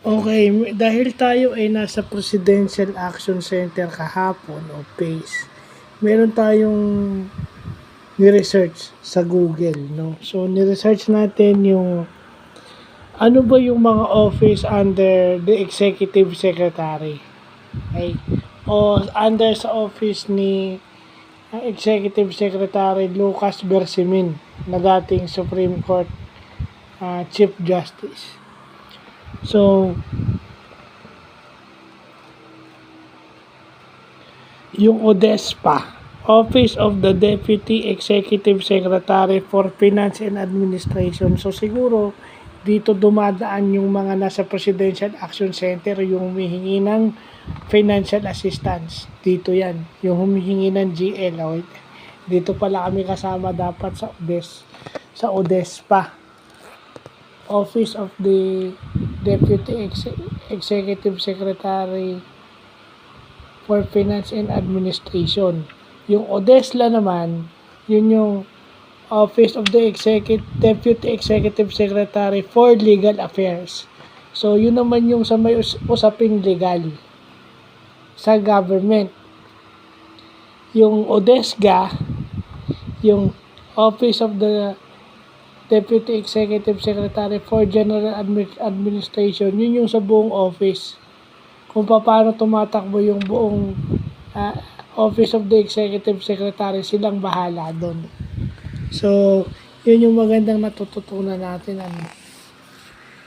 Okay, dahil tayo ay nasa Presidential Action Center kahapon o PACE, meron tayong ni-research sa Google, no? So, ni-research natin yung ano ba yung mga office under the Executive Secretary, okay? O under sa office ni Executive Secretary Lucas Bersimin na dating Supreme Court Chief Justice. So, yung ODESPA, Office of the Deputy Executive Secretary for Finance and Administration. So siguro dito dumadaan yung mga nasa Presidential Action Center, yung humihingi ng financial assistance. Dito yan, yung humihingi ng GL. Okay? Dito pala kami kasama dapat sa ODESPA, Office of the Deputy Executive Secretary for Finance and Administration. Yung ODESLA naman, yun yung Office of the Deputy Executive Secretary for Legal Affairs. So, yun naman yung sa may usaping legal sa government. Yung ODESGA, yung Office of the Deputy Executive Secretary for General Administration, yun yung sa buong office. Kung paano tumatakbo yung buong Office of the Executive Secretary, silang bahala doon. So, yun yung magandang natututunan natin.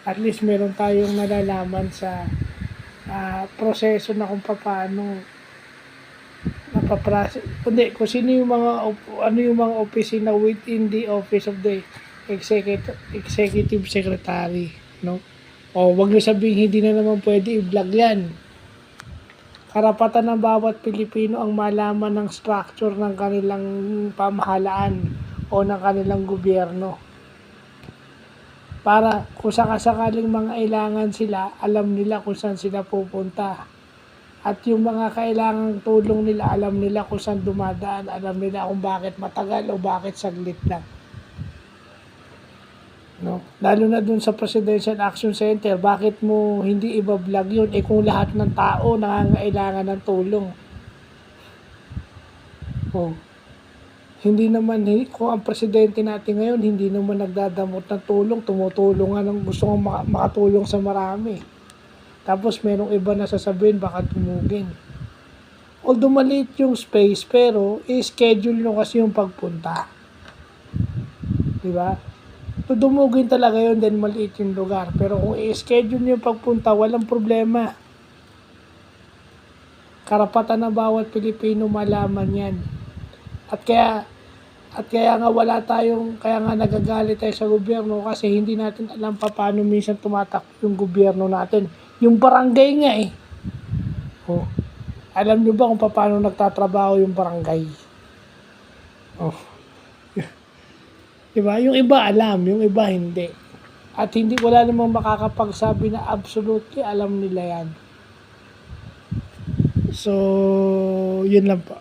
At least meron tayong nalalaman sa proseso na kung paano kung sino yung mga opisina within the Office of the Executive Secretary, no? O wag niyo sabihin hindi na naman pwede i-vlog yan. Karapatan ng bawat Pilipino ang malaman ng structure ng kanilang pamahalaan o ng kanilang gobyerno. Para kung sakasakaling mga kailangan sila, alam nila kung saan sila pupunta. At yung mga kailangang tulong nila, alam nila kung saan dumadaan, alam nila kung bakit matagal o bakit saglit lang. No? Lalo na dun sa Presidential Action Center, bakit mo hindi iba-vlog yun? Kung lahat ng tao nangangailangan ng tulong. Hindi naman, kung ang presidente natin ngayon, hindi naman nagdadamot ng tulong, tumutulong nga ng gusto kong makatulong sa marami. Tapos merong iba na sasabihin, baka tumugin. Although maliit yung space, pero i-schedule nyo kasi yung pagpunta. Diba? Dumugin talaga yun, then maliit yung lugar. Pero kung i-schedule nyo yung pagpunta, walang problema. Karapatan ng bawat Pilipino malaman yan. At kaya nga nagagalit tayo sa gobyerno kasi hindi natin alam paano minsan tumatakbo yung gobyerno natin. Yung barangay nga eh. Alam nyo ba kung paano nagtatrabaho yung barangay? Diba? Yung iba alam, yung iba hindi. At wala namang makakapagsabi na absolutely alam nila yan. So, yun lang po.